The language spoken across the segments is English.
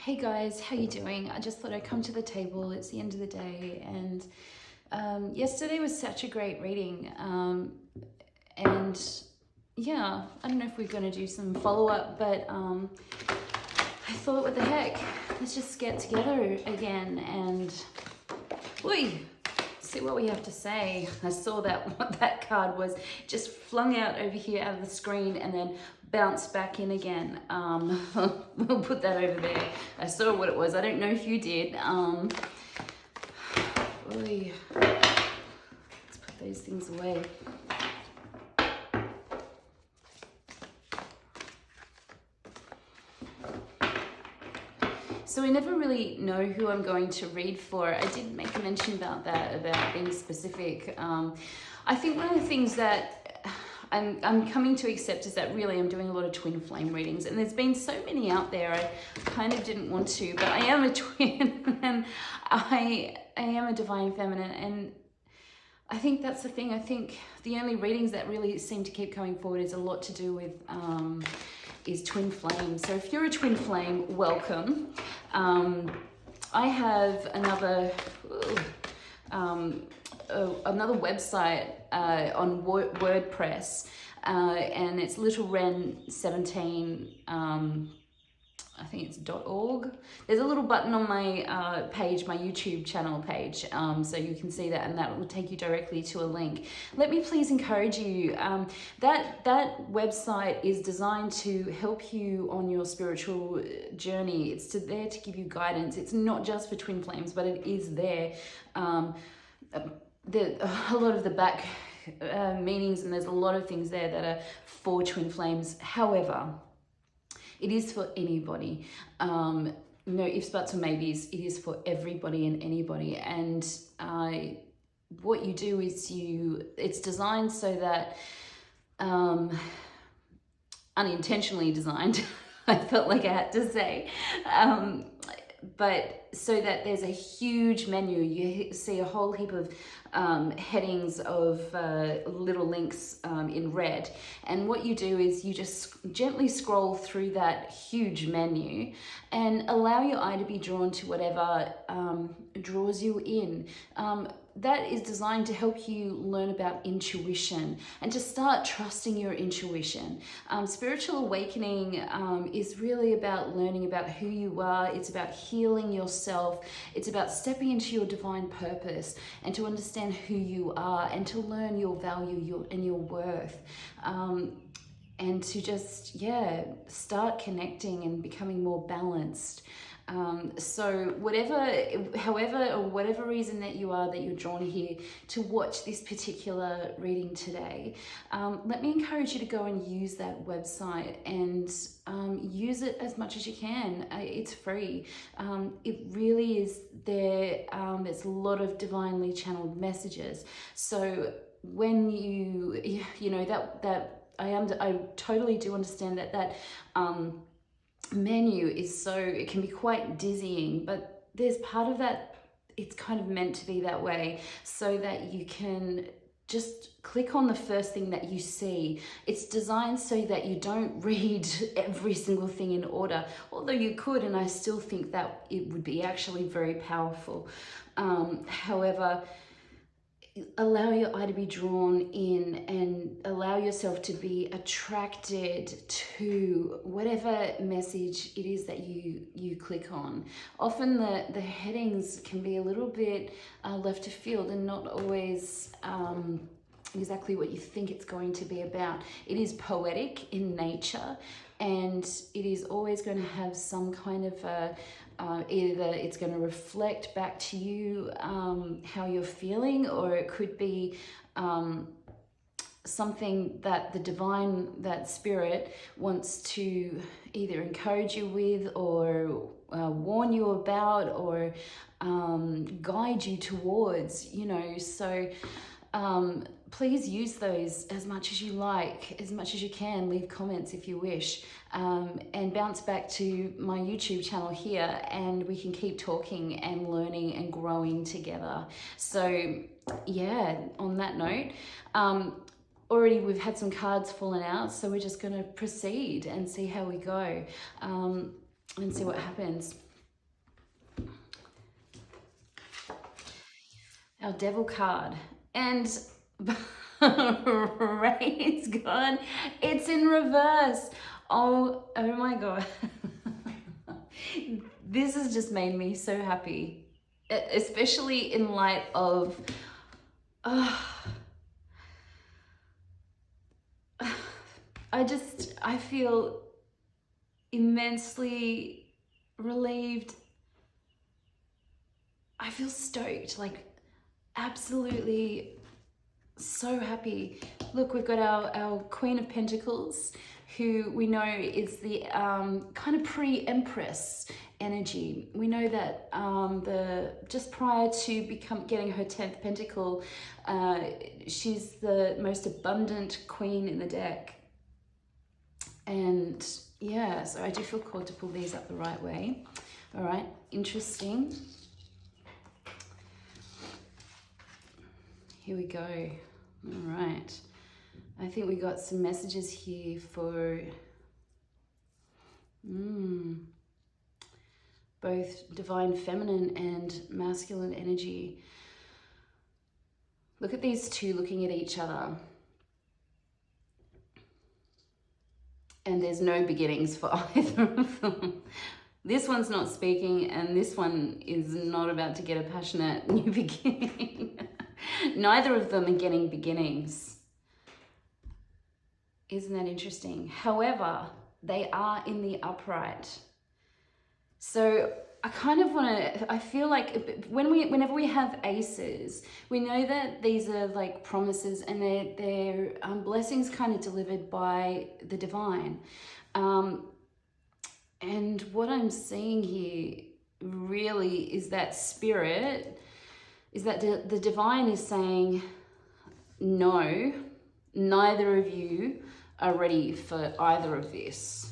Hey guys, how you doing? I just thought I'd come to the table. It's the end of the day, and yesterday was such a great reading. And yeah, I don't know if we're going to do some follow-up, but I thought, what the heck, let's just get together again and see what we have to say. I saw that what that card was, just flung out over here out of the screen and then bounced back in again. We'll put that over there. I saw what it was. I don't know if you did. Let's put those things away. So I never really know who I'm going to read for. I did make a mention about that, about being specific. I think one of the things that I'm coming to accept is that really I'm doing a lot of twin flame readings, and there's been so many out there. I kind of didn't want to, but I am a twin and I am a divine feminine, and I think that's the thing. I think the only readings that really seem to keep coming forward is a lot to do with is twin flame. So if you're a twin flame, welcome. I have another website on WordPress, and it's Little Wren 17. I think it's .org. There's a little button on my page, my YouTube channel page, so you can see that, and that will take you directly to a link. Let me please encourage you. That website is designed to help you on your spiritual journey. It's there to give you guidance. It's not just for twin flames, but it is there. A lot of the back meanings, and there's a lot of things there that are for twin flames. However, it is for anybody. No ifs, buts, or maybes. It is for everybody and anybody. And what you do is it's designed so that, unintentionally designed, I felt like I had to say, but so that there's a huge menu. You see a whole heap of headings of little links in red, and what you do is you just gently scroll through that huge menu and allow your eye to be drawn to whatever draws you in. That is designed to help you learn about intuition and to start trusting your intuition. Spiritual awakening is really about learning about who you are. It's about healing yourself. It's about stepping into your divine purpose and to understand who you are and to learn your value and your worth. And to just, start connecting and becoming more balanced. So whatever reason that you're drawn here to watch this particular reading today, let me encourage you to go and use that website and use it as much as you can. It's free. It really is there. It's a lot of divinely channeled messages. So when I totally do understand that menu is it can be quite dizzying, but there's part of that, it's kind of meant to be that way so that you can just click on the first thing that you see. It's designed so that you don't read every single thing in order, although you could, and I still think that it would be actually very powerful. However, allow your eye to be drawn in and allow yourself to be attracted to whatever message it is that you click on. Often the headings can be a little bit left of field and not always exactly what you think it's going to be about. It is poetic in nature, and it is always going to have some kind of either it's going to reflect back to you how you're feeling, or it could be something that the divine, that spirit wants to either encourage you with or warn you about or guide you towards, so please use those as much as you like, as much as you can. Leave comments if you wish, and bounce back to my YouTube channel here, and we can keep talking and learning and growing together. So on that note, already we've had some cards falling out, so we're just going to proceed and see how we go, and see what happens. our devil card. And praise God, it's in reverse. Oh my God. This has just made me so happy, especially in light of I feel immensely relieved. I feel stoked, like absolutely so happy. Look, we've got our Queen of Pentacles, who we know is the kind of pre-Empress energy. We know that just prior to getting her 10th pentacle, she's the most abundant queen in the deck. And yeah, so I do feel called to pull these up the right way. All right, interesting. Here we go. All right. I think we got some messages here for both divine feminine and masculine energy. Look at these two looking at each other. And there's no beginnings for either of them. This one's not speaking, and this one is not about to get a passionate new beginning. Neither of them are getting beginnings. Isn't that interesting? However, they are in the upright. So I kind of want to, I feel like whenever we have aces, we know that these are like promises, and they're blessings kind of delivered by the divine. And what I'm seeing here really is that spirit, is that the divine is saying, no, neither of you are ready for either of this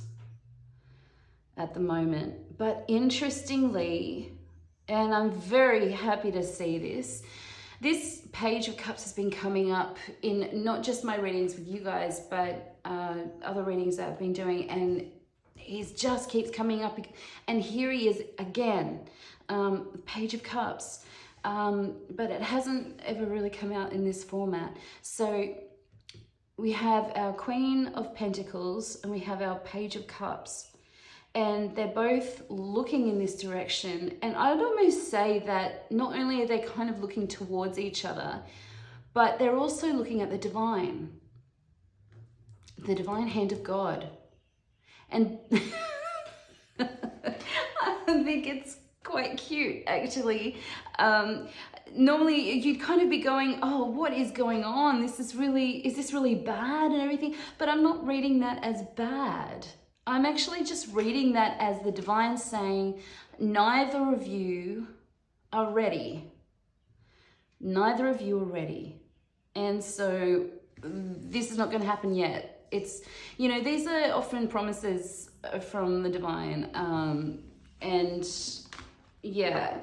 at the moment. But interestingly, and I'm very happy to see this Page of Cups has been coming up in not just my readings with you guys, but other readings that I've been doing, and he just keeps coming up. And here he is again, Page of Cups. But it hasn't ever really come out in this format. So we have our Queen of Pentacles and we have our Page of Cups. And they're both looking in this direction. And I'd almost say that not only are they kind of looking towards each other, but they're also looking at the divine hand of God. And I think it's quite cute, actually. Normally you'd kind of be going, oh, what is going on? Is this really bad and everything? But I'm not reading that as bad. I'm actually just reading that as the divine saying, neither of you are ready. Neither of you are ready. And so this is not going to happen yet. It's, you know, these are often promises from the divine. And yeah,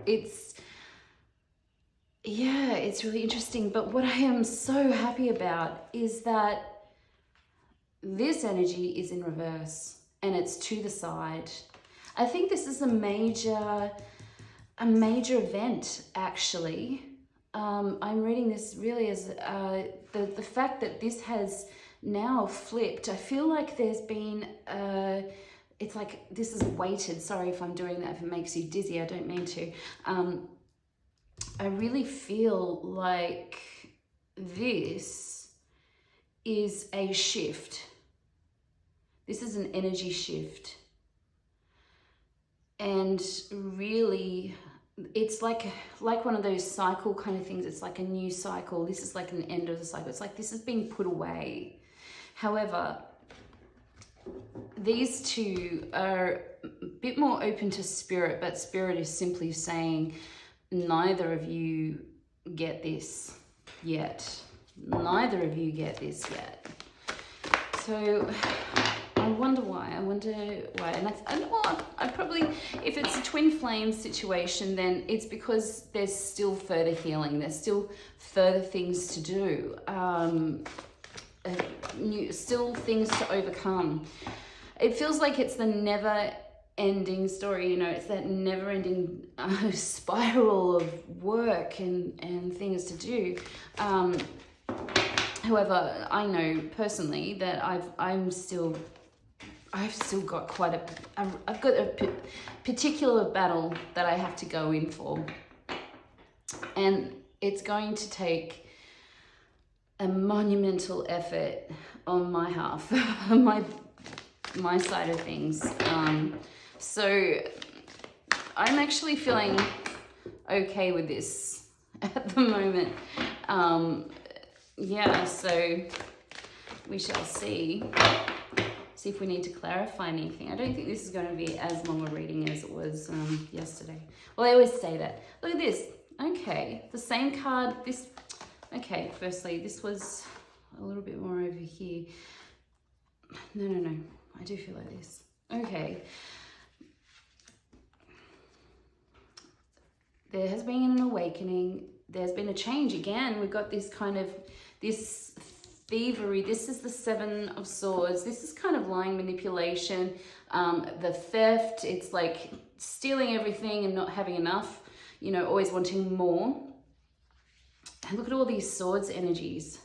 it's really interesting. But what I am so happy about is that this energy is in reverse and it's to the side. I think this is a major event, actually. I'm reading this really as the fact that this has now flipped. I feel like there's been it's like this is weighted. Sorry if I'm doing that, if it makes you dizzy, I don't mean to. I really feel like this is a shift. This is an energy shift. And really, it's like one of those cycle kind of things. It's like a new cycle. This is like an end of the cycle. It's like this is being put away. However, these two are a bit more open to spirit, but spirit is simply saying, neither of you get this yet. Neither of you get this yet. So I wonder why. And I probably, if it's a twin flame situation, then it's because there's still further healing. There's still further things to do. Still things to overcome. It feels like it's the never ending story, you know, it's that never ending spiral of work and things to do. However, I know personally that I've still got quite I've got a particular battle that I have to go in for, and it's going to take a monumental effort on my half, my side of things. So I'm actually feeling okay with this at the moment. Yeah, so we shall see if we need to clarify anything. I don't think this is going to be as long a reading as it was yesterday. Well, I always say that. Look at this. Okay, the same card. Okay, firstly, this was a little bit more over here. No. I do feel like this. Okay. There has been an awakening. There's been a change again. We've got this thievery. This is the Seven of Swords. This is kind of lying, manipulation, the theft. It's like stealing everything and not having enough, you know, always wanting more. And look at all these swords energies.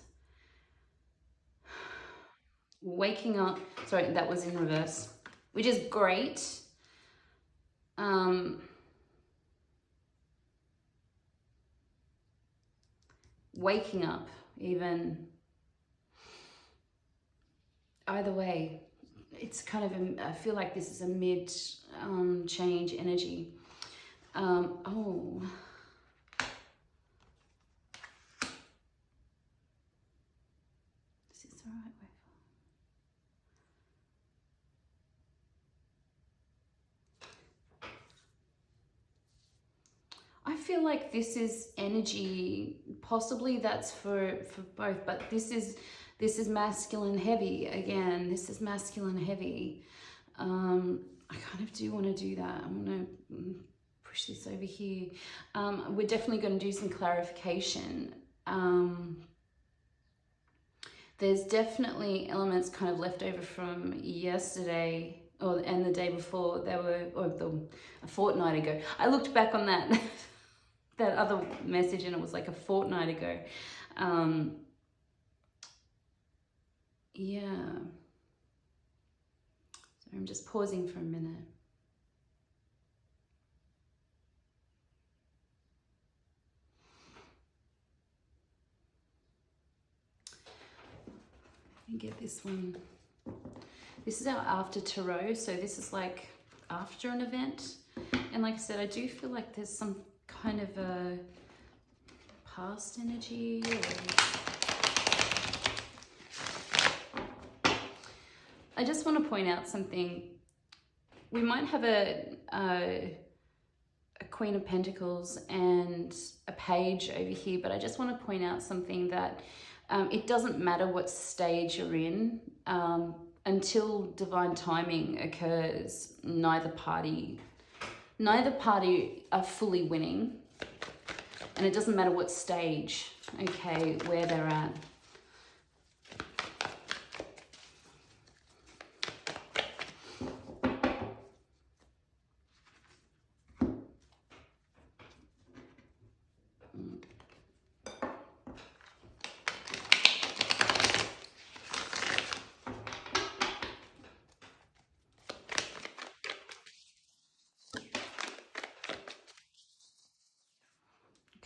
Waking up. Sorry, that was in reverse, which is great. Waking up, even. Either way, it's kind of, I feel like this is a mid change energy. Oh. Is this the right way? I feel like this is energy, possibly that's for both, but this is masculine heavy again. This is masculine heavy. I kind of do want to do that. I want to push this over here. We're definitely going to do some clarification. There's definitely elements kind of left over from yesterday and the day before. A fortnight ago. I looked back on that that other message and it was like a fortnight ago. Yeah. So I'm just pausing for a minute. Let me get this one. This is our after tarot, so this is like after an event. And like I said, I do feel like there's some kind of a past energy. I just want to point out something. We might have a Queen of Pentacles and a Page over here, but I just want to point out something that it doesn't matter what stage you're in. Until divine timing occurs, neither party are fully winning, and it doesn't matter what stage, okay, where they're at.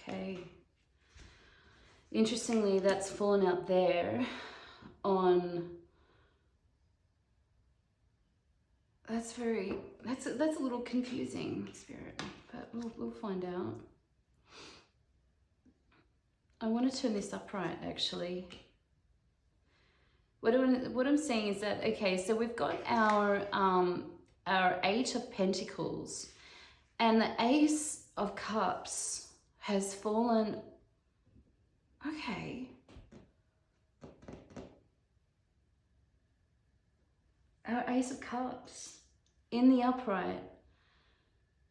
Okay. Interestingly, that's fallen out there on. That's a little confusing, Spirit, but we'll find out. I want to turn this upright, actually. What I'm saying is that, okay, so we've got our Eight of Pentacles, and the Ace of Cups has fallen. Okay. Our Ace of Cups in the upright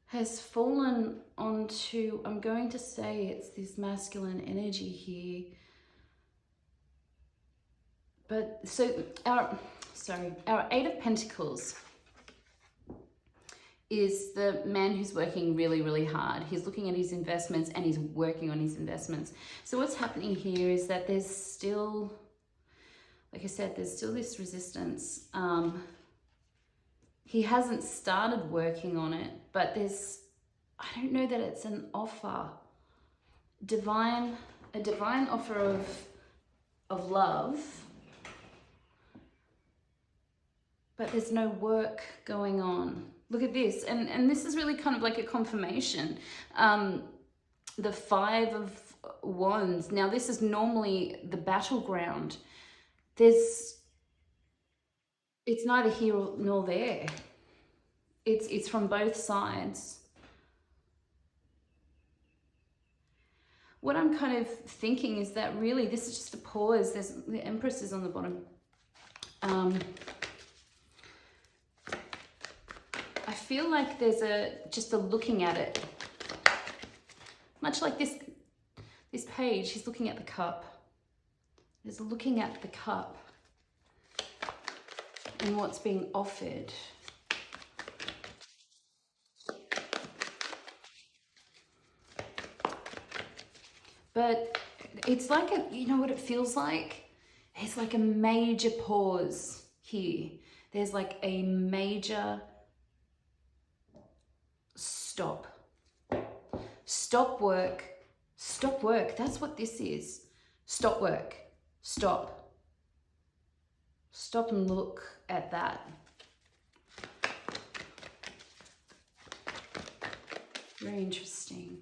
has fallen onto, I'm going to say it's this masculine energy here. But so our Eight of Pentacles is the man who's working really, really hard. He's looking at his investments and he's working on his investments. So what's happening here is that there's still, like I said, there's still this resistance. He hasn't started working on it, but I don't know that it's an offer. A divine offer of love, but there's no work going on. Look at this, and this is really kind of like a confirmation. The 5 of Wands. Now this is normally the battleground. It's neither here nor there. It's from both sides. What I'm kind of thinking is that really this is just a pause. The Empress is on the bottom. I feel like there's just a looking at it. Much like this page, he's looking at the cup. There's a looking at the cup and what's being offered. But it's like you know what it feels like? It's like a major pause here. There's like a major stop. Stop work. Stop work. That's what this is. Stop work. Stop. Stop and look at that. Very interesting.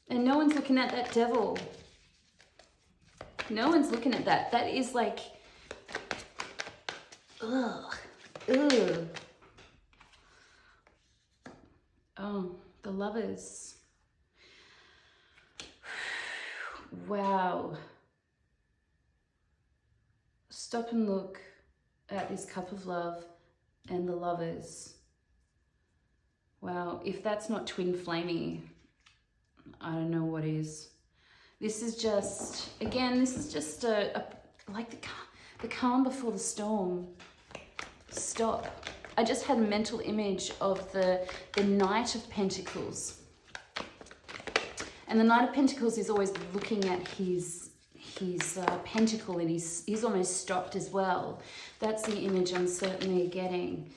And no one's looking at that devil. No one's looking at that. That is like, ugh, ugh. Oh, the Lovers. Wow. Stop and look at this cup of love and the Lovers. Wow, if that's not twin flamey, I don't know what is. This is just, again, this is just like the calm before the storm. Stop. I just had a mental image of the Knight of Pentacles. And the Knight of Pentacles is always looking at his pentacle, and he's almost stopped as well. That's the image I'm certainly getting.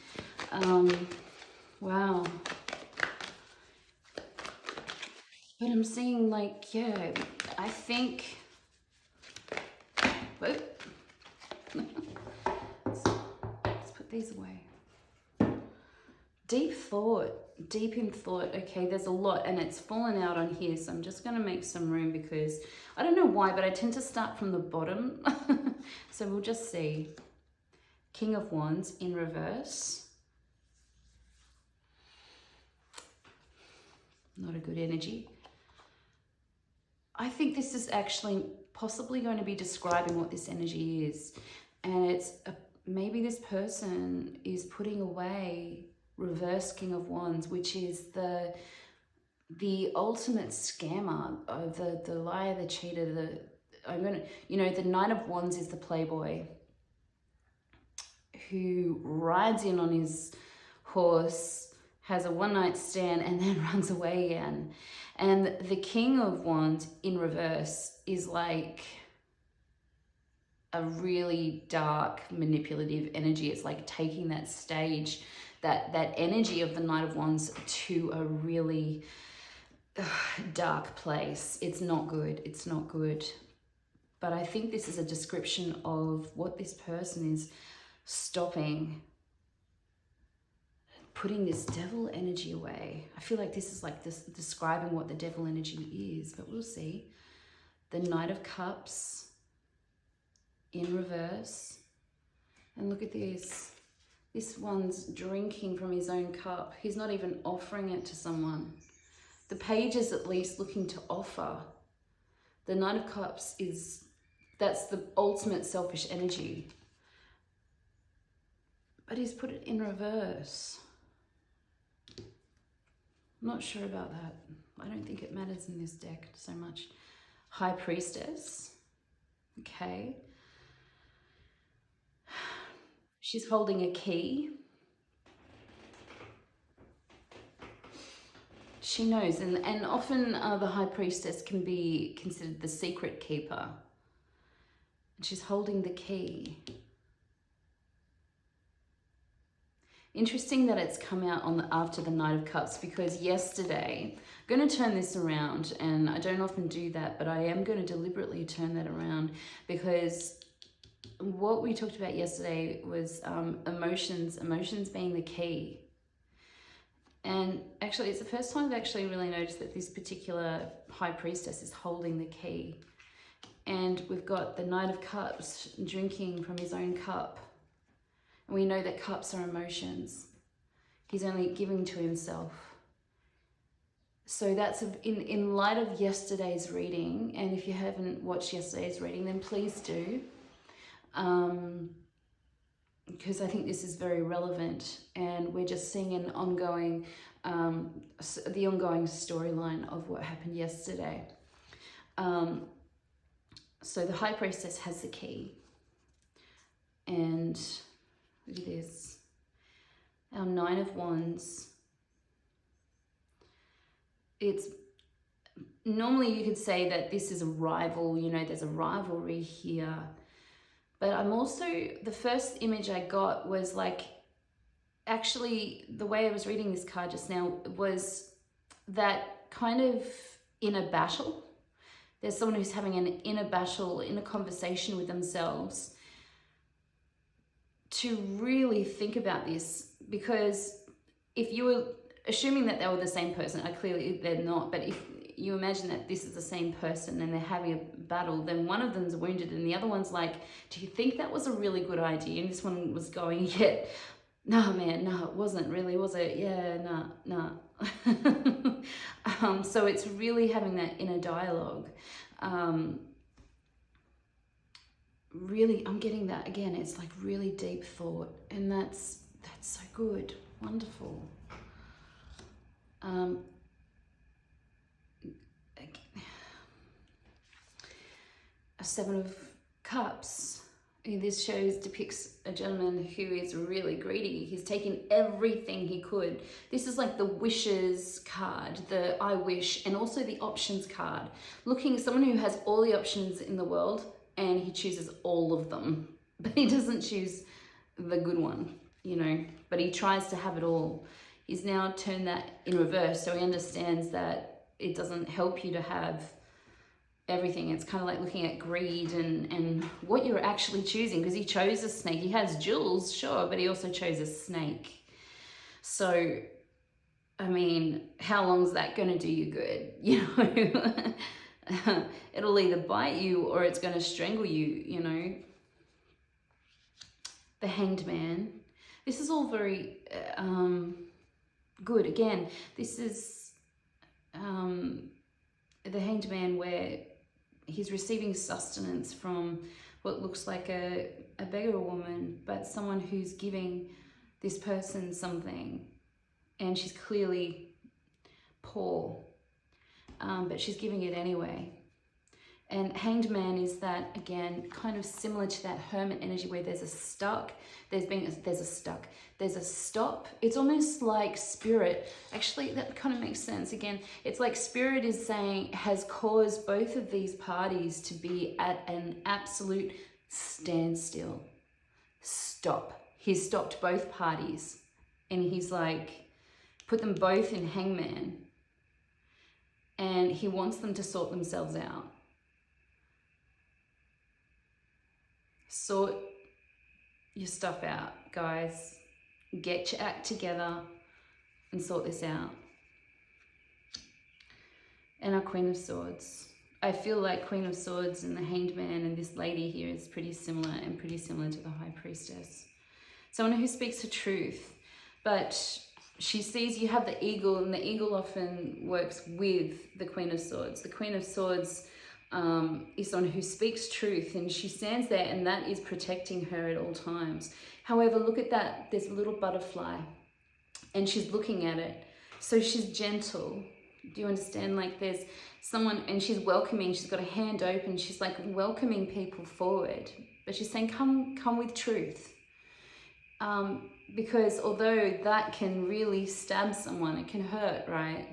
Wow. But I'm seeing like, yeah, I think, let's put these away. Deep thought, deep in thought. Okay, there's a lot and it's fallen out on here, so I'm just going to make some room because I don't know why, but I tend to start from the bottom. So we'll just see. King of Wands in reverse. Not a good energy. I think this is actually possibly going to be describing what this energy is. And it's maybe this person is putting away reverse King of Wands, which is the ultimate scammer, of the liar, the cheater, the Knight of Wands is the playboy who rides in on his horse, has a one-night stand, and then runs away again. And the King of Wands in reverse is like a really dark, manipulative energy. It's like taking that stage, that energy of the Knight of Wands to a really dark place. It's not good. It's not good. But I think this is a description of what this person is stopping, putting this devil energy away. I feel like this is like this describing what the devil energy is, but we'll see. The Knight of Cups in reverse. And look at this. This one's drinking from his own cup. He's not even offering it to someone. The Page is at least looking to offer. The Knight of Cups that's the ultimate selfish energy. But he's put it in reverse. I'm not sure about that. I don't think it matters in this deck so much. High Priestess. Okay. She's holding a key. She knows, and often the High Priestess can be considered the secret keeper. And she's holding the key. Interesting that it's come out after the Knight of Cups, because yesterday, I'm going to turn this around, and I don't often do that, but I am going to deliberately turn that around, because what we talked about yesterday was emotions being the key. And actually, it's the first time I've actually really noticed that this particular High Priestess is holding the key. And we've got the Knight of Cups drinking from his own cup. And we know that cups are emotions. He's only giving to himself. So that's in light of yesterday's reading, and if you haven't watched yesterday's reading, then please do. Because I think this is very relevant, and we're just seeing an ongoing, the ongoing storyline of what happened yesterday. So the High Priestess has the key, and look at this, our Nine of Wands. It's normally you could say that this is a rival, you know, there's a rivalry here. But I'm also, the first image I got was like, actually, the way I was reading this card just now was that kind of inner battle. There's someone who's having an inner battle, inner conversation with themselves to really think about this. Because if you were assuming that they were the same person, clearly they're not, but if you imagine that this is the same person and they're having a battle, then one of them's wounded and the other one's like, do you think that was a really good idea? And this one was going, yeah, no, man, no, it wasn't really, was it? Yeah, no. So it's really having that inner dialogue. Really, I'm getting that again. It's like really deep thought, and that's so good, wonderful. A Seven of Cups. This depicts a gentleman who is really greedy. He's taken everything he could. This is like the wishes card, the I wish, and also the options card. Looking, someone who has all the options in the world and he chooses all of them, but he doesn't choose the good one, you know, but he tries to have it all. He's now turned that in reverse, so he understands that it doesn't help you to have everything. It's kind of like looking at greed and what you're actually choosing, because he chose a snake. He has jewels, sure, but he also chose a snake. So, I mean, how long is that going to do you good? You know, it'll either bite you or it's going to strangle you, you know. The Hanged Man. This is all very good. Again, this is the Hanged Man, where he's receiving sustenance from what looks like a beggar woman, but someone who's giving this person something, and she's clearly poor, but she's giving it anyway. And Hanged Man is that, again, kind of similar to that Hermit energy, where there's a stuck, there's a stop. It's almost like Spirit. Actually, that kind of makes sense. Again, it's like Spirit is saying, has caused both of these parties to be at an absolute standstill. Stop. He's stopped both parties. And he's like, put them both in Hangman. And he wants them to sort themselves out. Sort your stuff out, guys. Get your act together and sort this out. And our Queen of Swords. I feel like Queen of Swords and the Hanged Man and this lady here is pretty similar, and pretty similar to the High Priestess. Someone who speaks the truth, but she sees you have the eagle, and the eagle often works with the Queen of Swords. The Queen of Swords is someone who speaks truth, and she stands there, and that is protecting her at all times. However, look at that. There's a little butterfly, and she's looking at it. So she's gentle. Do you understand? Like, there's someone, and she's welcoming. She's got a hand open. She's like welcoming people forward, but she's saying, come with truth. Because although that can really stab someone, it can hurt, right?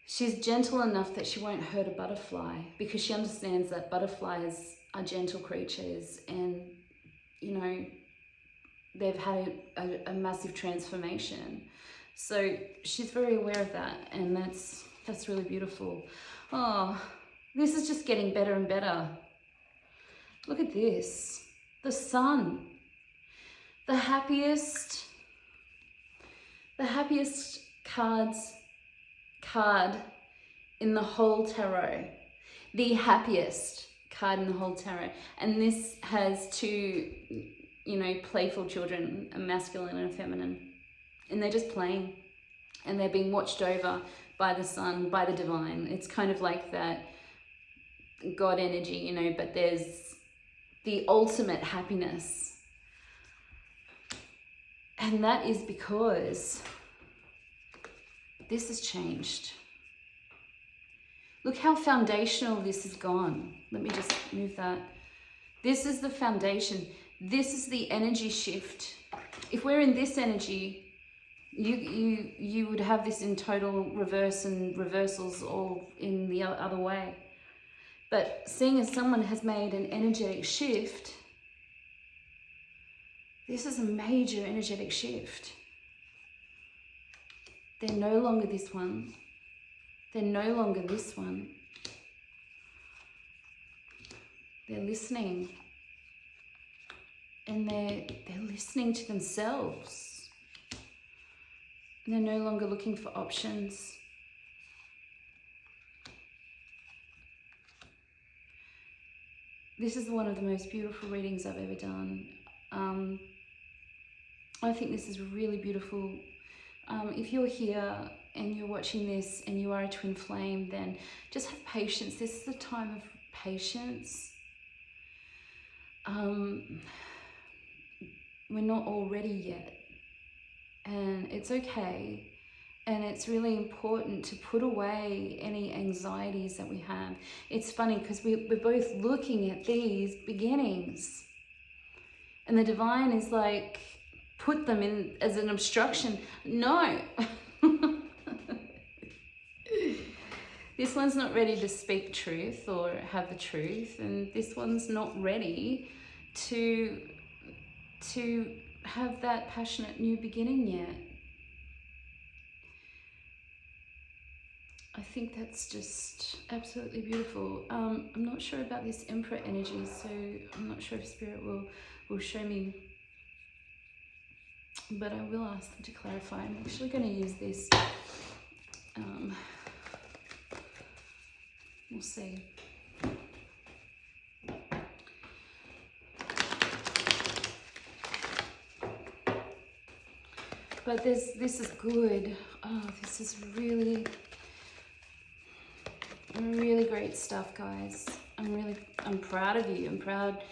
She's gentle enough that she won't hurt a butterfly, because she understands that butterflies are gentle creatures, and, you know, they've had a massive transformation. So she's very aware of that, and that's really beautiful. Oh, this is just getting better and better. Look at this. The sun. The happiest card in the whole tarot. The happiest card in the whole tarot. And this has two, you know, playful children, a masculine and a feminine. And they're just playing. And they're being watched over by the sun, by the divine. It's kind of like that God energy, you know, but there's the ultimate happiness. And that is because this has changed. Look how foundational this has gone. Let me just move that. This is the foundation. This is the energy shift. If we're in this energy, you would have this in total reverse and reversals all in the other way. But seeing as someone has made an energetic shift, this is a major energetic shift. They're no longer this one. They're no longer this one. They're listening. And they're listening to themselves. And they're no longer looking for options. This is one of the most beautiful readings I've ever done. I think this is really beautiful. If you're here and you're watching this and you are a twin flame, then just have patience. This is a time of patience. We're not all ready yet, and it's okay. And it's really important to put away any anxieties that we have. It's funny because we're both looking at these beginnings, and the divine is like, put them in as an obstruction. No. This one's not ready to speak truth or have the truth, and this one's not ready to have that passionate new beginning yet. I think that's just absolutely beautiful. I'm not sure about this Emperor energy, so I'm not sure if Spirit will show me, but I will ask them to clarify. I'm actually going to use this. We'll see. But this is good. Oh, this is really great stuff, guys. I'm proud of you. I'm proud,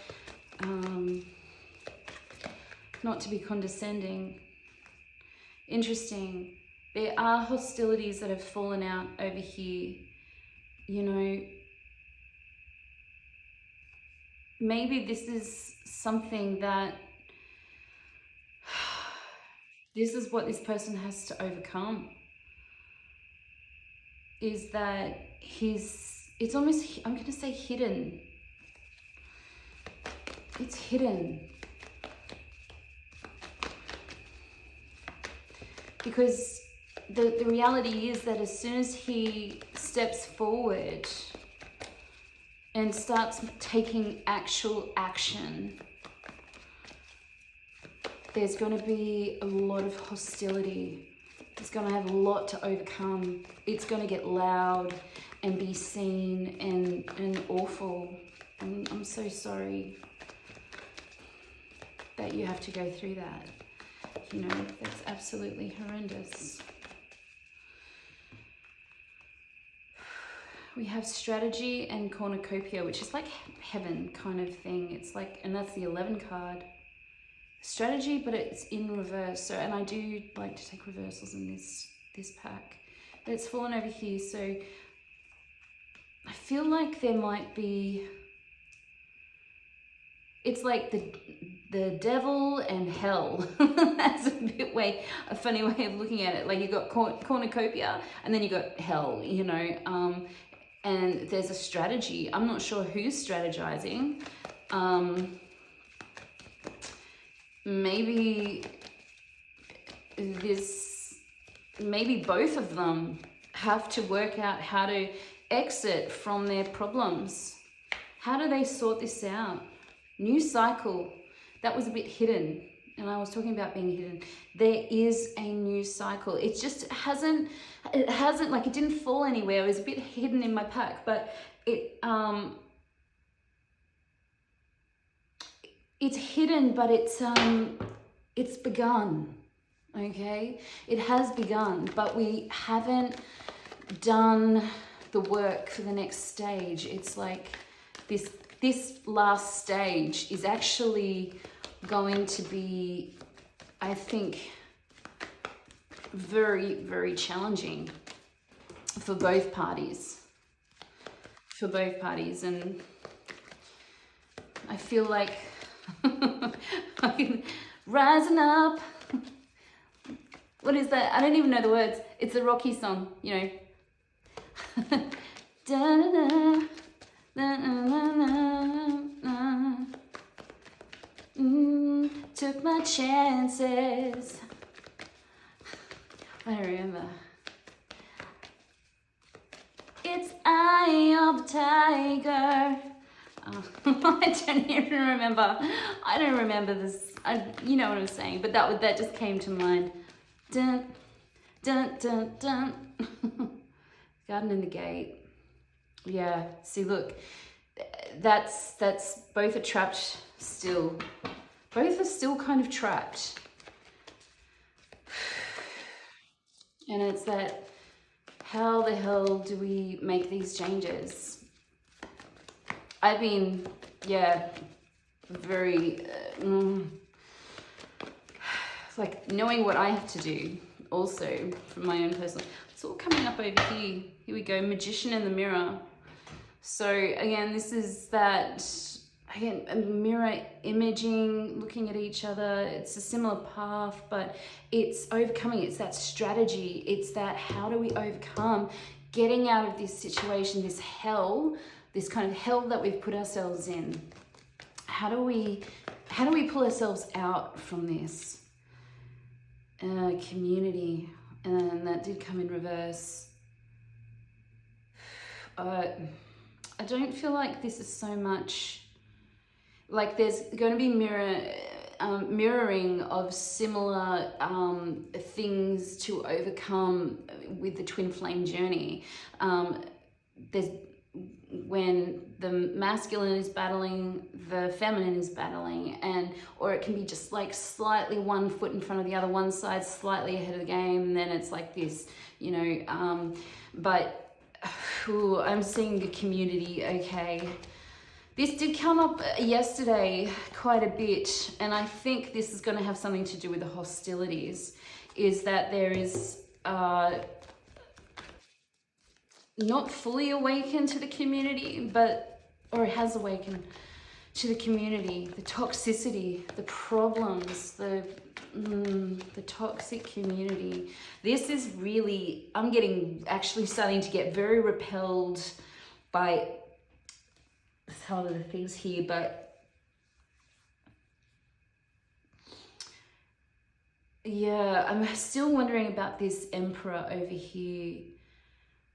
not to be condescending. Interesting. There are hostilities that have fallen out over here. You know, maybe this is something that, this is what this person has to overcome. Is that it's almost, I'm going to say hidden. It's hidden. Because the reality is that as soon as he steps forward and starts taking actual action, there's going to be a lot of hostility. It's going to have a lot to overcome. It's going to get loud and be seen and awful. And I'm so sorry that you have to go through that. You know, that's absolutely horrendous. We have strategy and cornucopia, which is like heaven kind of thing. It's like, and that's the 11 card. Strategy, but it's in reverse. So, and I do like to take reversals in this pack. But it's fallen over here, so I feel like there might be, it's like the devil and hell. That's a funny way of looking at it. Like you got cornucopia and then you got hell, you know, and there's a strategy. I'm not sure who's strategizing. Maybe both of them have to work out how to exit from their problems. How do they sort this out? New cycle. That was a bit hidden. And I was talking about being hidden. There is a new cycle. It just hasn't, like it didn't fall anywhere. It was a bit hidden in my pack, but it's hidden, but it's begun. Okay, it has begun, but we haven't done the work for the next stage. It's like this last stage is actually going to be, I think, very, very challenging for both parties. And I feel like I'm rising up. What is that? I don't even know the words. It's a Rocky song, you know. Took my chances. I don't remember. It's Eye of the Tiger. Oh, I don't even remember. I don't remember this. You know what I'm saying, but that just came to mind. Dun, dun, dun, dun. Garden in the Gate. Yeah, see, look, that's both are trapped still. Both are still kind of trapped. And it's that, how the hell do we make these changes? I've been, very, like knowing what I have to do also from my own personal, it's all coming up over here. Here we go, Magician in the Mirror. So again, this is that, again, a mirror imaging, looking at each other. It's a similar path, but it's overcoming. It's that strategy. It's that, how do we overcome getting out of this situation, this hell, this kind of hell that we've put ourselves in? How do we pull ourselves out from this? Community, and that did come in reverse. I don't feel like this is so much, like there's going to be mirroring of similar things to overcome with the twin flame journey. There's, when the masculine is battling, the feminine is battling, or it can be just like slightly one foot in front of the other, one side slightly ahead of the game, and then it's like this, you know, but I'm seeing the community, okay. This did come up yesterday quite a bit, and I think this is going to have something to do with the hostilities, is that there is not fully awakened to the community, or it has awakened to the community, the toxicity, the problems, the toxic community. This is really, I'm actually starting to get very repelled by some of the things here, but yeah, I'm still wondering about this Emperor over here,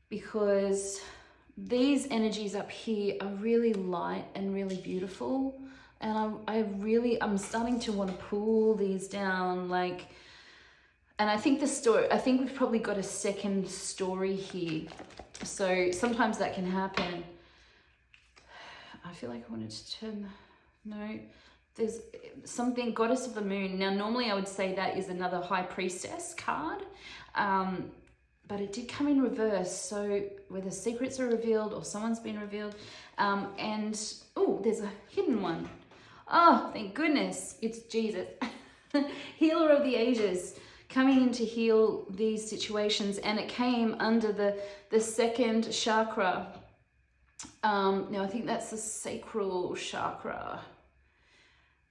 because these energies up here are really light and really beautiful, and I'm starting to want to pull these down, like, and I think we've probably got a second story here, so sometimes that can happen. I feel like I wanted to turn, no, there's something, Goddess of the Moon. Now normally I would say that is another High Priestess card, but it did come in reverse, so whether secrets are revealed or someone's been revealed, and oh, there's a hidden one. Oh, thank goodness, it's Jesus. Healer of the ages, coming in to heal these situations, and it came under the second chakra. Now I think that's the sacral chakra.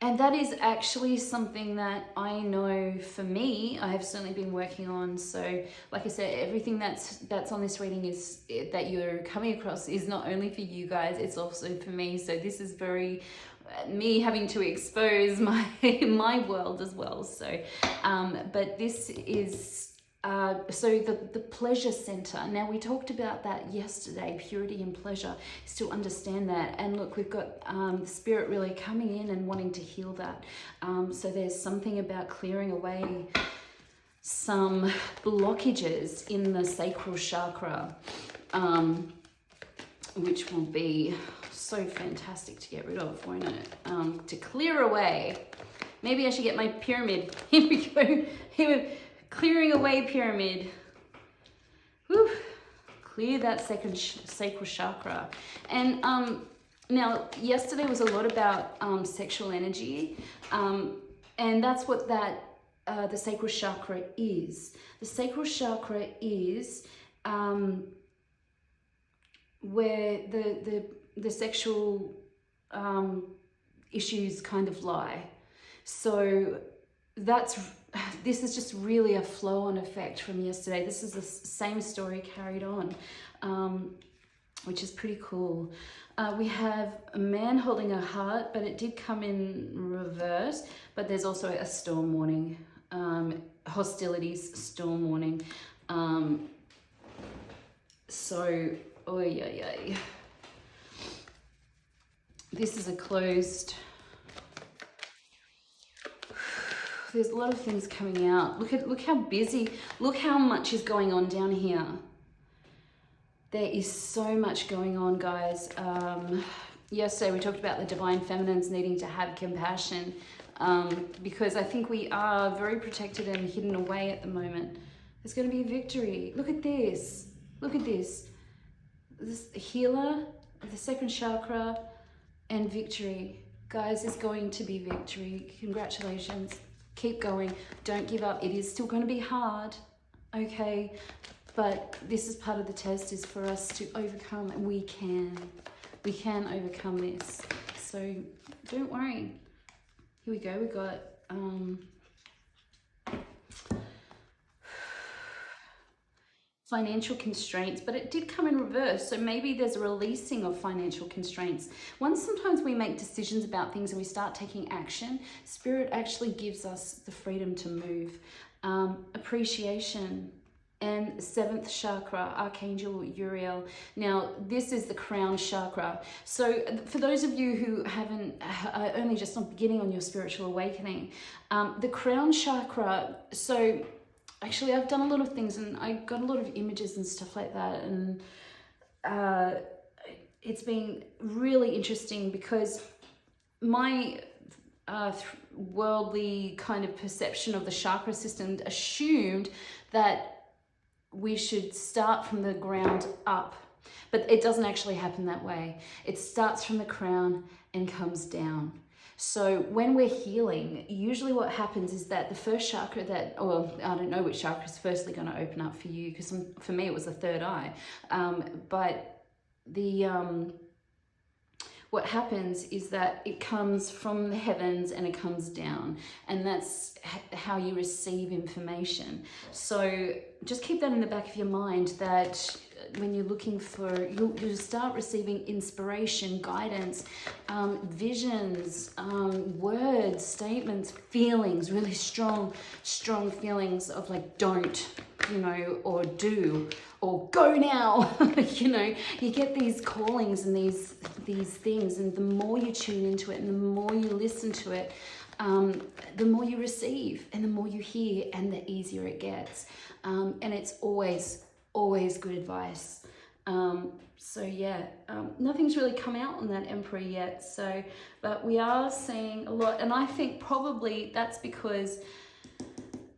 And that is actually something that I know for me, I have certainly been working on. So like I said, everything that's on this reading is that you're coming across is not only for you guys, it's also for me. So this is very me having to expose my my world as well. So but this is so the pleasure center. Now we talked about that yesterday, purity and pleasure, is to understand that. And look, we've got the spirit really coming in and wanting to heal that. So there's something about clearing away some blockages in the sacral chakra, which will be so fantastic to get rid of, won't it? To clear away. Maybe I should get my pyramid. Here we go. Here, clearing away pyramid. Whew. Clear that second sacral chakra. And now yesterday was a lot about sexual energy, and that's what that the sacral chakra is. The sacral chakra is where the sexual issues kind of lie. So this is just really a flow-on effect from yesterday. This is the same story carried on, which is pretty cool. We have a man holding a heart, but it did come in reverse. But there's also a storm warning, hostilities, storm warning. So, oh yeah. This is a closed. There's a lot of things coming out. Look how busy, look how much is going on down here. There is so much going on, guys. Yesterday we talked about the divine feminines needing to have compassion, because I think we are very protected and hidden away at the moment. There's going to be victory. Look at this. Look at this. This healer, the second chakra, and victory. Guys, there's going to be victory. Congratulations. Keep going. Don't give up. It is still going to be hard, okay? But this is part of the test, is for us to overcome, and we can overcome this. So don't worry. Here we go. We got financial constraints, but it did come in reverse. So maybe there's a releasing of financial constraints. Once sometimes we make decisions about things and we start taking action, Spirit actually gives us the freedom to move. Appreciation. And seventh chakra, Archangel Uriel. Now, this is the crown chakra. So for those of you who haven't, only just not beginning on your spiritual awakening, the crown chakra, so actually I've done a lot of things and I got a lot of images and stuff like that. And it's been really interesting because my worldly kind of perception of the chakra system assumed that we should start from the ground up, but it doesn't actually happen that way. It starts from the crown and comes down. So when we're healing, usually what happens is that the first chakra or I don't know which chakra is firstly going to open up for you, because for me it was the third eye, but what happens is that it comes from the heavens and it comes down, and that's how you receive information. So just keep that in the back of your mind, that when you're looking for, you'll start receiving inspiration, guidance, visions, words, statements, feelings, really strong feelings of like, don't, or do, or go now. You get these callings and these things, and the more you tune into it and the more you listen to it, the more you receive and the more you hear, and the easier it gets. And it's always good advice. So yeah, nothing's really come out on that Emperor yet. So, but we are seeing a lot, and I think probably that's because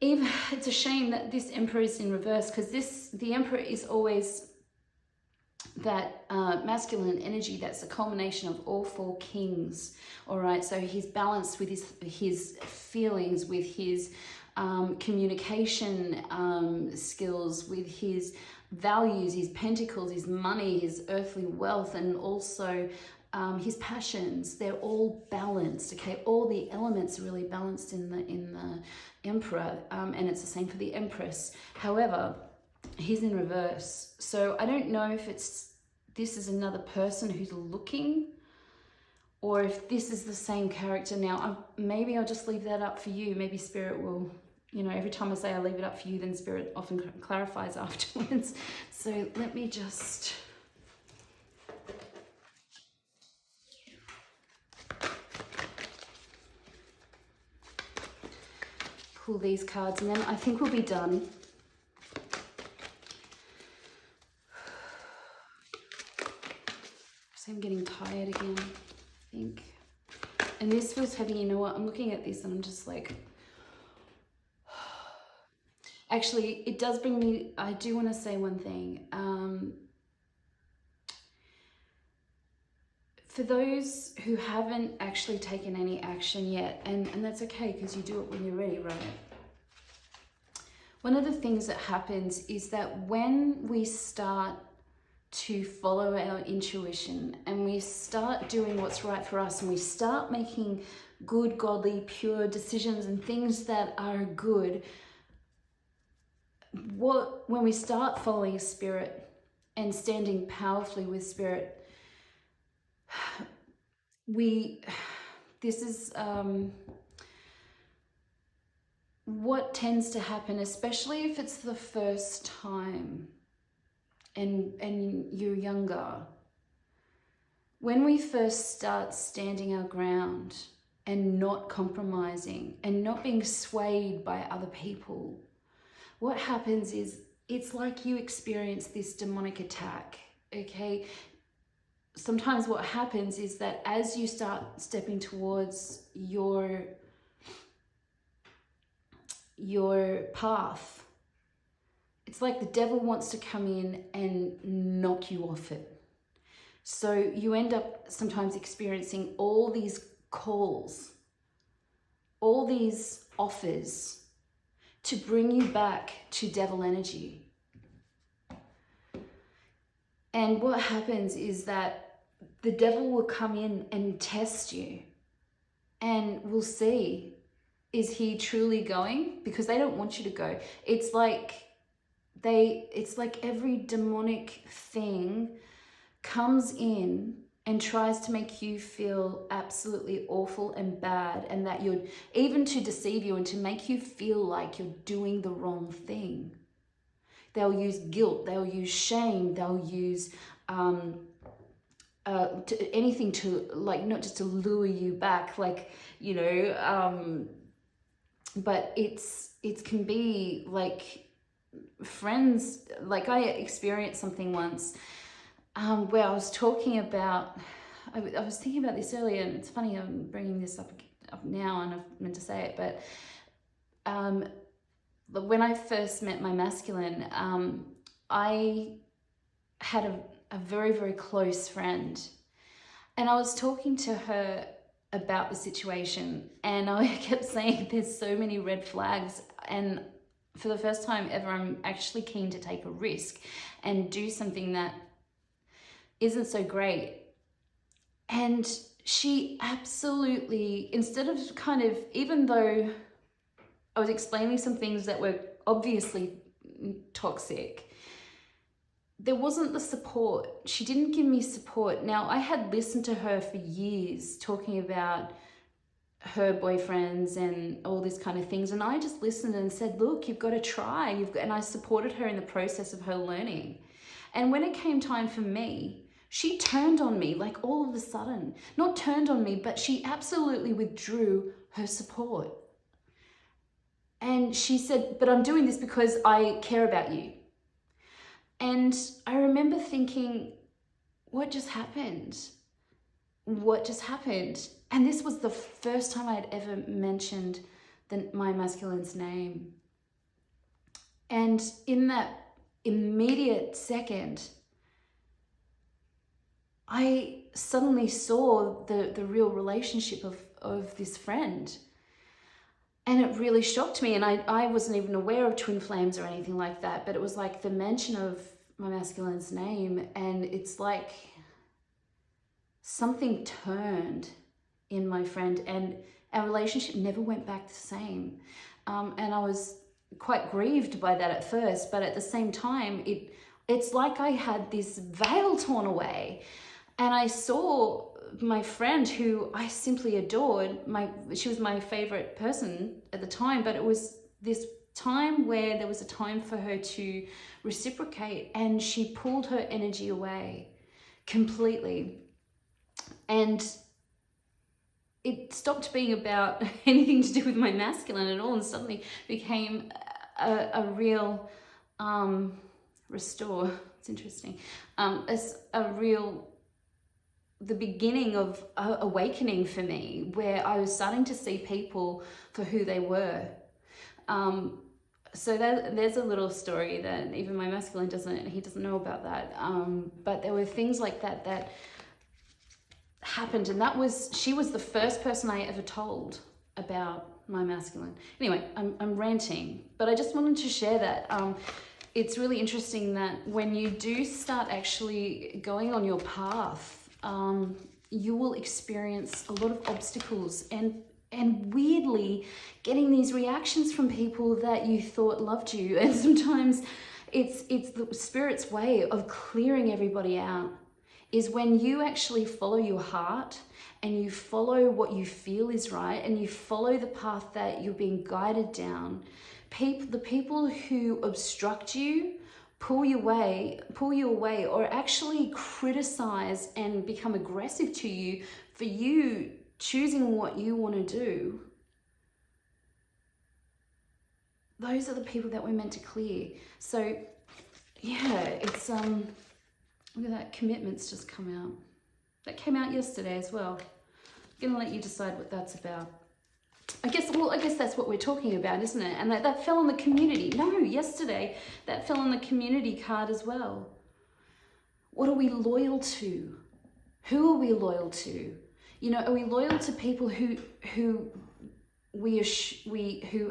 it's a shame that this Emperor is in reverse, because the Emperor is always that masculine energy that's a culmination of all four kings. All right, so he's balanced with his feelings, with his communication skills, with his values, his pentacles, his money, his earthly wealth, and also his passions, they're all balanced. Okay, all the elements are really balanced in the Emperor, and it's the same for the Empress. However, he's in reverse, so I don't know if this is another person who's looking, or if this is the same character. Now, maybe I'll just leave that up for you. Maybe Spirit will, every time I say I leave it up for you, then Spirit often clarifies afterwards. So let me just... pull these cards, and then I think we'll be done. So I'm getting tired again, I think. And this feels heavy. You know what? I'm looking at this and I'm just like... Actually, it does bring me... I do want to say one thing. For those who haven't actually taken any action yet, and that's okay because you do it when you're ready, right? One of the things that happens is that when we start to follow our intuition and we start doing what's right for us and we start making good, godly, pure decisions and things that are good, when we start following Spirit and standing powerfully with Spirit, what tends to happen, especially if it's the first time and you're younger. When we first start standing our ground and not compromising and not being swayed by other people, what happens is it's like you experience this demonic attack, okay? Sometimes what happens is that as you start stepping towards your path, it's like the devil wants to come in and knock you off it. So you end up sometimes experiencing all these calls, all these offers to bring you back to devil energy. And what happens is that the devil will come in and test you, and we'll see, is he truly going? Because they don't want you to go. It's like every demonic thing comes in and tries to make you feel absolutely awful and bad, and that even to deceive you and to make you feel like you're doing the wrong thing. They'll use guilt, they'll use shame, they'll use anything to, like, not just to lure you back, like, but it can be like friends. Like, I experienced something once where I was talking about, I was thinking about this earlier, and it's funny I'm bringing this up now and I've meant to say it, but when I first met my masculine, I had a very, very close friend, and I was talking to her about the situation, and I kept saying there's so many red flags, and for the first time ever, I'm actually keen to take a risk and do something that isn't so great. And she absolutely, instead of even though I was explaining some things that were obviously toxic, there wasn't the support. She didn't give me support. Now, I had listened to her for years talking about her boyfriends and all these kind of things, and I just listened and said, look, you've got to try. And I supported her in the process of her learning. And when it came time for me, she turned on me, like, all of a sudden. Not turned on me, but she absolutely withdrew her support. And she said, but I'm doing this because I care about you. And I remember thinking, what just happened? What just happened? And this was the first time I had ever mentioned my masculine's name. And in that immediate second, I suddenly saw the real relationship of this friend. And it really shocked me. And I wasn't even aware of twin flames or anything like that, but it was like the mention of my masculine's name. And it's like, something turned in my friend, and our relationship never went back the same. And I was quite grieved by that at first, but at the same time, it's like I had this veil torn away, and I saw my friend, who I simply adored. She was my favorite person at the time, but it was this time where there was a time for her to reciprocate, and she pulled her energy away completely. And it stopped being about anything to do with my masculine at all, and suddenly became a real restore. It's interesting. The beginning of awakening for me, where I was starting to see people for who they were. So there's a little story that even my masculine doesn't know about that. But there were things like that happened, and she was the first person I ever told about my masculine. Anyway, I'm ranting, but I just wanted to share that. It's really interesting that when you do start actually going on your path, you will experience a lot of obstacles, and weirdly getting these reactions from people that you thought loved you. And sometimes it's the spirit's way of clearing everybody out, is when you actually follow your heart and you follow what you feel is right, and you follow the path that you're being guided down. The people who obstruct you, pull you away, or actually criticize and become aggressive to you for you choosing what you want to do, those are the people that we're meant to clear. So yeah, it's look at that, commitment's just come out. That came out yesterday as well. I'm gonna let you decide what that's about. I guess that's what we're talking about, isn't it? And that fell on the community. No, yesterday that fell on the community card as well. What are we loyal to? Who are we loyal to? You know, are we loyal to people who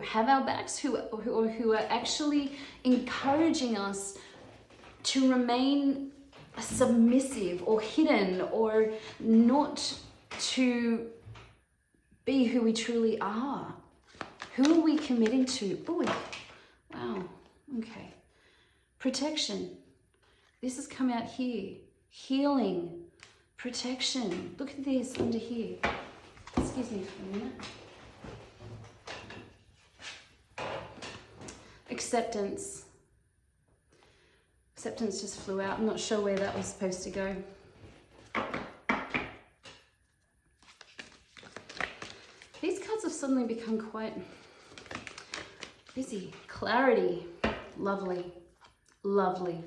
have our backs, who are actually encouraging us to remain submissive or hidden, or not to be who we truly are? Who are we committing to? Oh, wow. Okay. Protection. This has come out here. Healing. Protection. Look at this under here. Excuse me for a minute. Acceptance. Acceptance just flew out. I'm not sure where that was supposed to go. These cards have suddenly become quite busy. Clarity. Lovely. Lovely.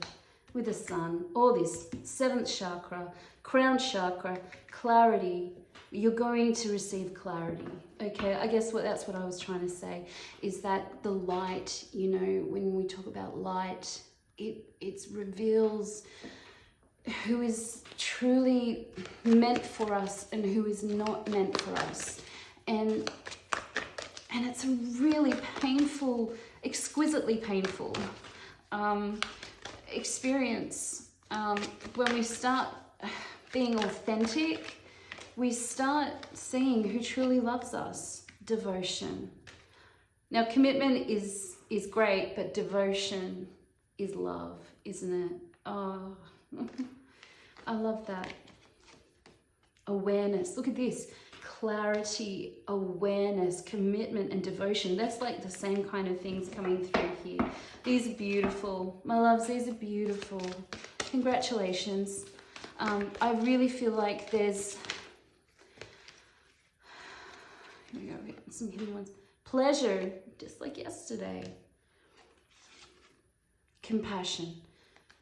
With the sun. All this. 7th chakra. Crown chakra. Clarity. You're going to receive clarity. Okay, I guess that's what I was trying to say, is that the light, you know, when we talk about light, it reveals who is truly meant for us and who is not meant for us. And it's a really painful, exquisitely painful experience. When we start being authentic, we start seeing who truly loves us. Devotion. Now, commitment is great, but devotion is love, isn't it? Oh, I love that. Awareness. Look at this. Clarity, awareness, commitment, and devotion. That's like the same kind of things coming through here. These are beautiful. My loves, these are beautiful. Congratulations. I really feel like there's... Here we go, we got some hidden ones. Pleasure, just like yesterday. Compassion.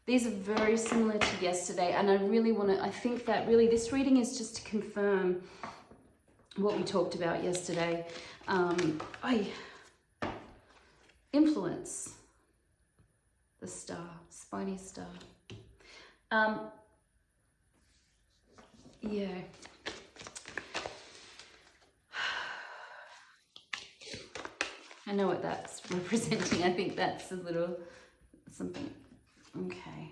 These are very similar to yesterday, and I think that really this reading is just to confirm what we talked about yesterday. Influence. The star, spiny star. Yeah. I know what that's representing. I think that's a little something. Okay.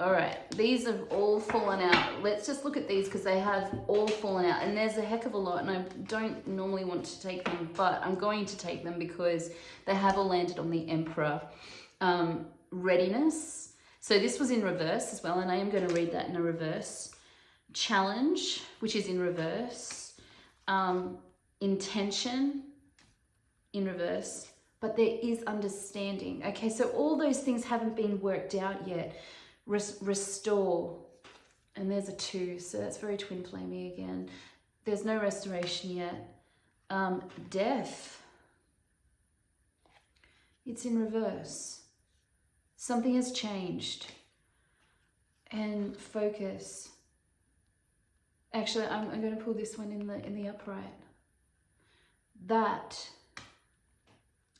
All right, these have all fallen out. Let's just look at these because they have all fallen out, and there's a heck of a lot, and I don't normally want to take them, but I'm going to take them because they have all landed on the Emperor. Readiness. So this was in reverse as well, and I am going to read that in a reverse. Challenge, which is in reverse. Intention, in reverse. But there is understanding. Okay, so all those things haven't been worked out yet. Restore, and there's a 2, so that's very twin flamey again. There's no restoration yet. Death, it's in reverse. Something has changed. And focus. Actually, I'm going to pull this one in the upright. That,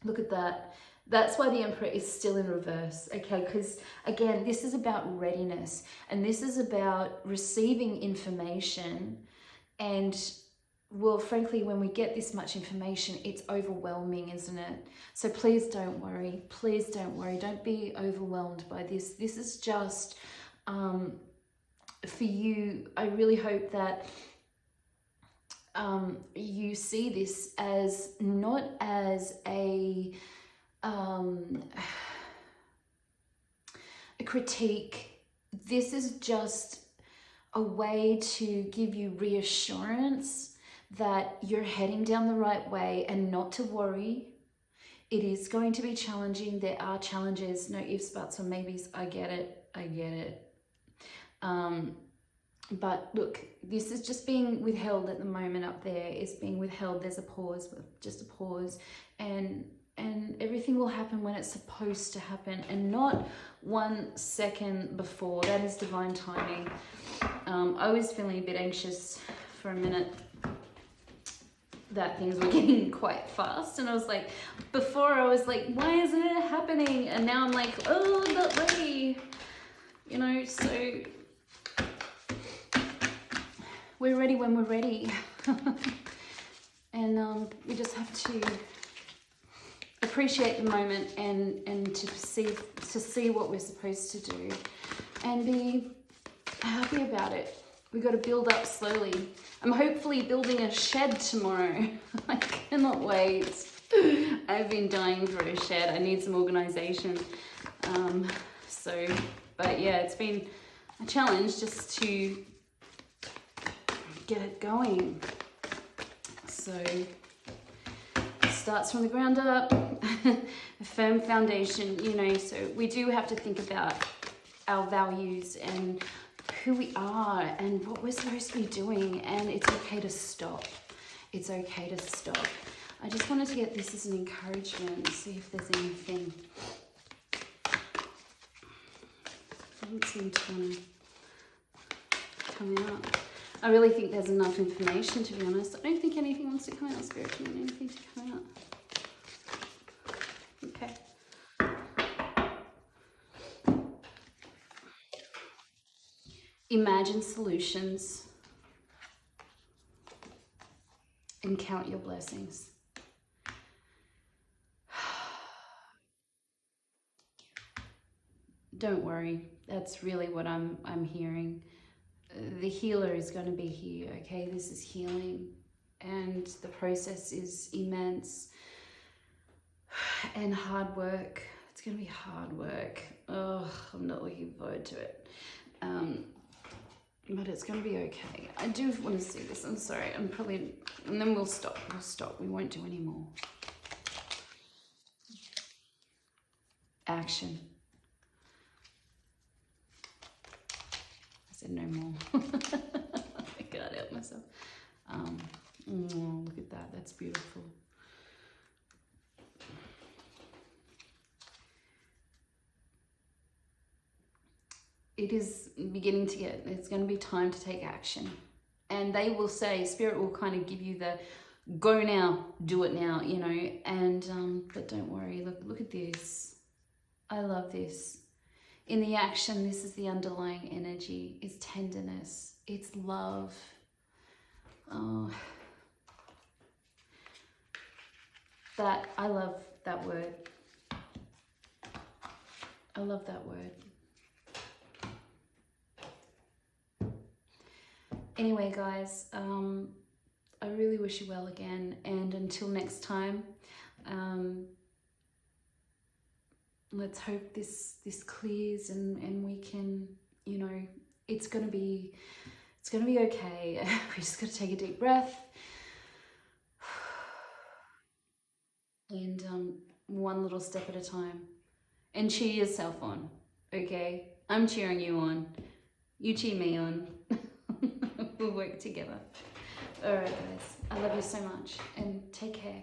look at that. That's why the Emperor is still in reverse, okay? Because, again, this is about readiness, and this is about receiving information. And, well, frankly, when we get this much information, it's overwhelming, isn't it? So please don't worry. Please don't worry. Don't be overwhelmed by this. This is just for you. I really hope that you see this as not as a critique. This is just a way to give you reassurance that you're heading down the right way and not to worry. It is going to be challenging. There are challenges, no ifs, buts, or maybes. I get it. I get it. But look, this is just being withheld at the moment up there. It's being withheld. There's a pause, just a pause. And everything will happen when it's supposed to happen and not 1 second before. That is divine timing. I was feeling a bit anxious for a minute that things were getting quite fast, and I was like, before I was like, why isn't it happening? And now I'm like, oh, I'm not ready. You know, so we're ready when we're ready. And we just have to appreciate the moment and to see what we're supposed to do and be happy about it. We got to build up slowly. I'm hopefully building a shed tomorrow. I cannot wait. I've been dying for a shed. I need some organization. But yeah, it's been a challenge just to get it going. So it starts from the ground up, a firm foundation, you know, so we do have to think about our values and who we are and what we're supposed to be doing, and it's okay to stop. It's okay to stop. I just wanted to get this as an encouragement, see if there's anything. Doesn't seem to want to come out. I really think there's enough information, to be honest. I don't think anything wants to come out. Spirit, do you want anything to come out? Okay. Imagine solutions and count your blessings. Don't worry. That's really what I'm hearing. The healer is going to be here, okay? This is healing, and the process is immense and hard work. It's going to be hard work. Oh, I'm not looking forward to it. But it's going to be okay. I do want to see this. I'm sorry. I'm probably... And then we'll stop. We'll stop. We won't do any more. Action. I said no more. I can't help myself. Oh, look at that. That's beautiful. It is beginning to get, it's going to be time to take action. And they will say, Spirit will kind of give you the go now, do it now, you know. And but don't worry, look at this. I love this. In the action, this is the underlying energy. It's tenderness. It's love. Oh, that, I love that word. I love that word. Anyway, guys, I really wish you well again, and until next time, let's hope this clears and we can, you know, it's gonna be okay. We just gotta take a deep breath and one little step at a time, and cheer yourself on. Okay, I'm cheering you on, you cheer me on. We'll work together. All right, guys, I love you so much, and take care.